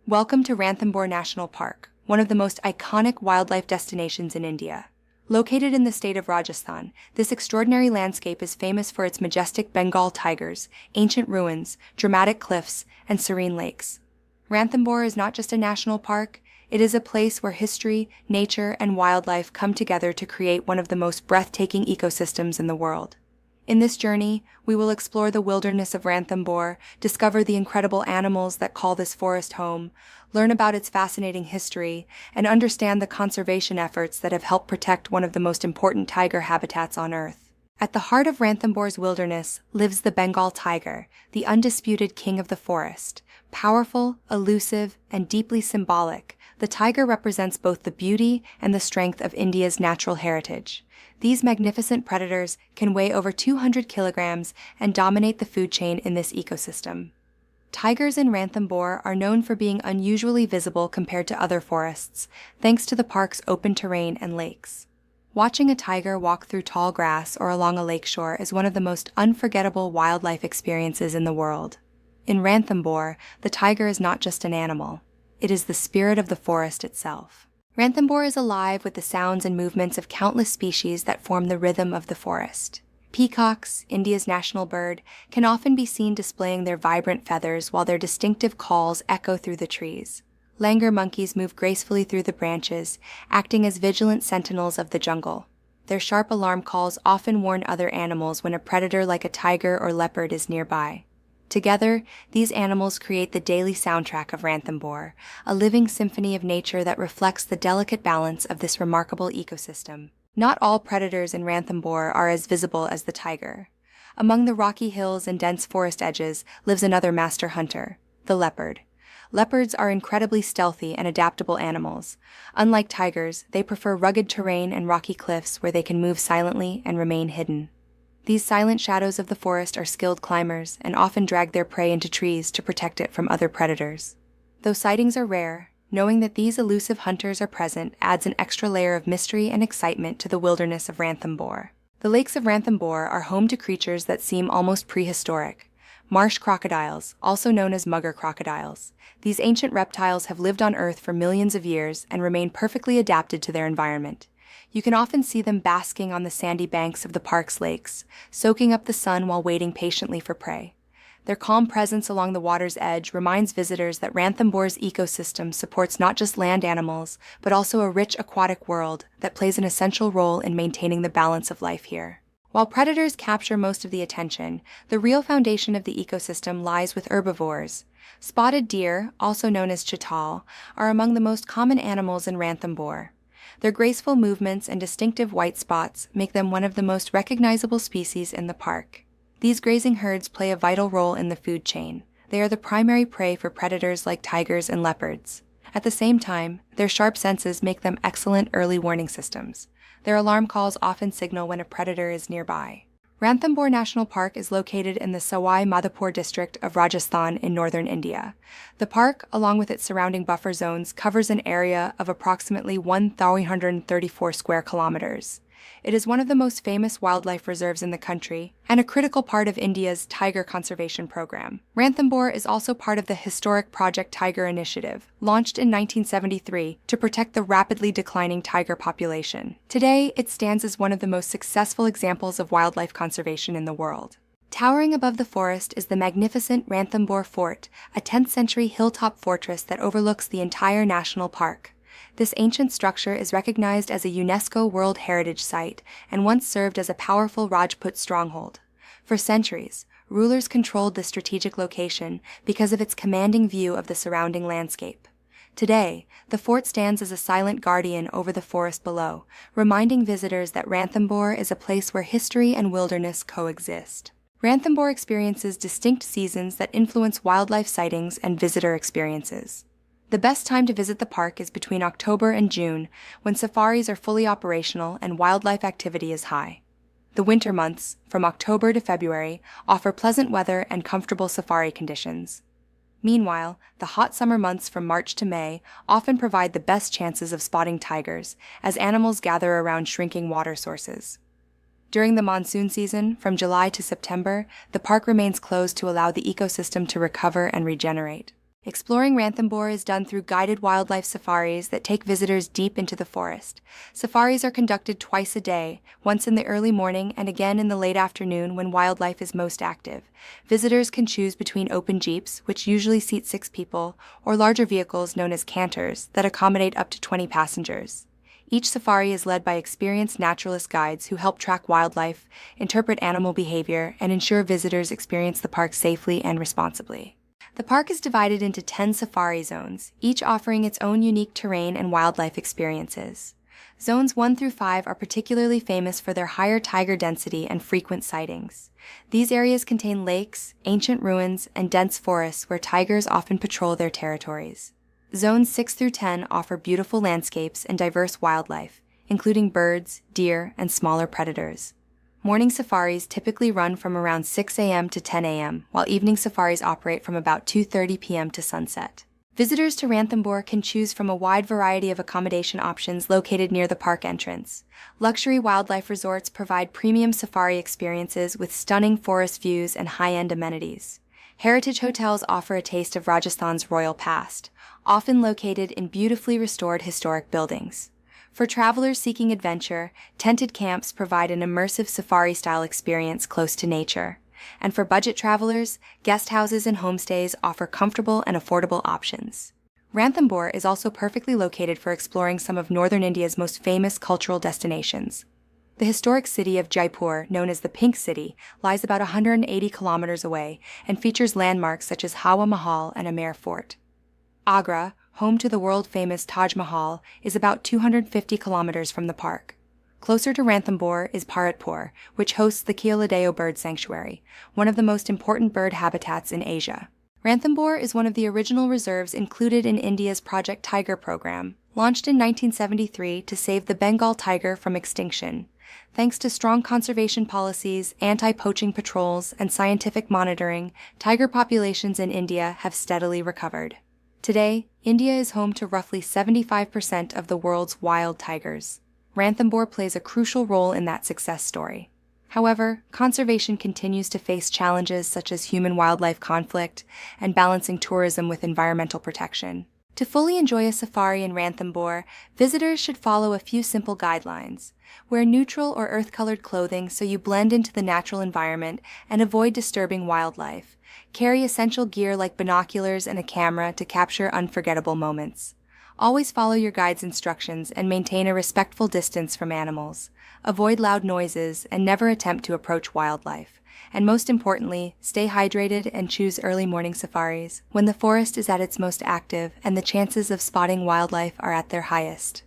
Welcome to Ranthambore National Park, one of the most iconic wildlife destinations in India. Located in the state of Rajasthan, this extraordinary landscape is famous for its majestic Bengal tigers, ancient ruins, dramatic cliffs, and serene lakes. Ranthambore is not just a national park, it is a place where history, nature, and wildlife come together to create one of the most breathtaking ecosystems in the world. In this journey, we will explore the wilderness of Ranthambore, discover the incredible animals that call this forest home, learn about its fascinating history, and understand the conservation efforts that have helped protect one of the most important tiger habitats on Earth. At the heart of Ranthambore's wilderness lives the Bengal tiger, the undisputed king of the forest. Powerful, elusive, and deeply symbolic, the tiger represents both the beauty and the strength of India's natural heritage. These magnificent predators can weigh over 200 kilograms and dominate the food chain in this ecosystem. Tigers in Ranthambore are known for being unusually visible compared to other forests, thanks to the park's open terrain and lakes. Watching a tiger walk through tall grass or along a lakeshore is one of the most unforgettable wildlife experiences in the world. In Ranthambore, the tiger is not just an animal. It is the spirit of the forest itself. Ranthambore is alive with the sounds and movements of countless species that form the rhythm of the forest. Peacocks, India's national bird, can often be seen displaying their vibrant feathers while their distinctive calls echo through the trees. Langur monkeys move gracefully through the branches, acting as vigilant sentinels of the jungle. Their sharp alarm calls often warn other animals when a predator like a tiger or leopard is nearby. Together, these animals create the daily soundtrack of Ranthambore, a living symphony of nature that reflects the delicate balance of this remarkable ecosystem. Not all predators in Ranthambore are as visible as the tiger. Among the rocky hills and dense forest edges lives another master hunter, the leopard. Leopards are incredibly stealthy and adaptable animals. Unlike tigers, they prefer rugged terrain and rocky cliffs where they can move silently and remain hidden. These silent shadows of the forest are skilled climbers and often drag their prey into trees to protect it from other predators. Though sightings are rare, knowing that these elusive hunters are present adds an extra layer of mystery and excitement to the wilderness of Ranthambore. The lakes of Ranthambore are home to creatures that seem almost prehistoric. Marsh crocodiles, also known as mugger crocodiles. These ancient reptiles have lived on Earth for millions of years and remain perfectly adapted to their environment. You can often see them basking on the sandy banks of the park's lakes, soaking up the sun while waiting patiently for prey. Their calm presence along the water's edge reminds visitors that Ranthambore's ecosystem supports not just land animals, but also a rich aquatic world that plays an essential role in maintaining the balance of life here. While predators capture most of the attention, the real foundation of the ecosystem lies with herbivores. Spotted deer, also known as chital, are among the most common animals in Ranthambore. Their graceful movements and distinctive white spots make them one of the most recognizable species in the park. These grazing herds play a vital role in the food chain. They are the primary prey for predators like tigers and leopards. At the same time, their sharp senses make them excellent early warning systems. Their alarm calls often signal when a predator is nearby. Ranthambore National Park is located in the Sawai Madhopur district of Rajasthan in northern India. The park, along with its surrounding buffer zones, covers an area of approximately 1,334 square kilometers. It is one of the most famous wildlife reserves in the country and a critical part of India's tiger conservation program. Ranthambore is also part of the historic Project Tiger initiative, launched in 1973 to protect the rapidly declining tiger population. Today, it stands as one of the most successful examples of wildlife conservation in the world. Towering above the forest is the magnificent Ranthambore Fort, a 10th-century hilltop fortress that overlooks the entire national park. This ancient structure is recognized as a UNESCO World Heritage Site and once served as a powerful Rajput stronghold. For centuries, rulers controlled this strategic location because of its commanding view of the surrounding landscape. Today, the fort stands as a silent guardian over the forest below, reminding visitors that Ranthambore is a place where history and wilderness coexist. Ranthambore experiences distinct seasons that influence wildlife sightings and visitor experiences. The best time to visit the park is between October and June, when safaris are fully operational and wildlife activity is high. The winter months, from October to February, offer pleasant weather and comfortable safari conditions. Meanwhile, the hot summer months from March to May often provide the best chances of spotting tigers, as animals gather around shrinking water sources. During the monsoon season, from July to September, the park remains closed to allow the ecosystem to recover and regenerate. Exploring Ranthambore is done through guided wildlife safaris that take visitors deep into the forest. Safaris are conducted twice a day, once in the early morning and again in the late afternoon when wildlife is most active. Visitors can choose between open jeeps, which usually seat 6 people, or larger vehicles known as canters that accommodate up to 20 passengers. Each safari is led by experienced naturalist guides who help track wildlife, interpret animal behavior, and ensure visitors experience the park safely and responsibly. The park is divided into 10 safari zones, each offering its own unique terrain and wildlife experiences. Zones 1 through 5 are particularly famous for their higher tiger density and frequent sightings. These areas contain lakes, ancient ruins, and dense forests where tigers often patrol their territories. Zones 6 through 10 offer beautiful landscapes and diverse wildlife, including birds, deer, and smaller predators. Morning safaris typically run from around 6 a.m. to 10 a.m., while evening safaris operate from about 2:30 p.m. to sunset. Visitors to Ranthambore can choose from a wide variety of accommodation options located near the park entrance. Luxury wildlife resorts provide premium safari experiences with stunning forest views and high-end amenities. Heritage hotels offer a taste of Rajasthan's royal past, often located in beautifully restored historic buildings. For travelers seeking adventure, tented camps provide an immersive safari-style experience close to nature. And for budget travelers, guest houses and homestays offer comfortable and affordable options. Ranthambore is also perfectly located for exploring some of northern India's most famous cultural destinations. The historic city of Jaipur, known as the Pink City, lies about 180 kilometers away and features landmarks such as Hawa Mahal and Amer Fort. Agra, home to the world-famous Taj Mahal, is about 250 kilometers from the park. Closer to Ranthambore is Bharatpur, which hosts the Keoladeo Bird Sanctuary, one of the most important bird habitats in Asia. Ranthambore is one of the original reserves included in India's Project Tiger program, launched in 1973 to save the Bengal tiger from extinction. Thanks to strong conservation policies, anti-poaching patrols, and scientific monitoring, tiger populations in India have steadily recovered. Today, India is home to roughly 75% of the world's wild tigers. Ranthambore plays a crucial role in that success story. However, conservation continues to face challenges such as human-wildlife conflict and balancing tourism with environmental protection. To fully enjoy a safari in Ranthambore, visitors should follow a few simple guidelines. Wear neutral or earth-colored clothing so you blend into the natural environment and avoid disturbing wildlife. Carry essential gear like binoculars and a camera to capture unforgettable moments. Always follow your guide's instructions and maintain a respectful distance from animals. Avoid loud noises and never attempt to approach wildlife. And most importantly, stay hydrated and choose early morning safaris when the forest is at its most active and the chances of spotting wildlife are at their highest.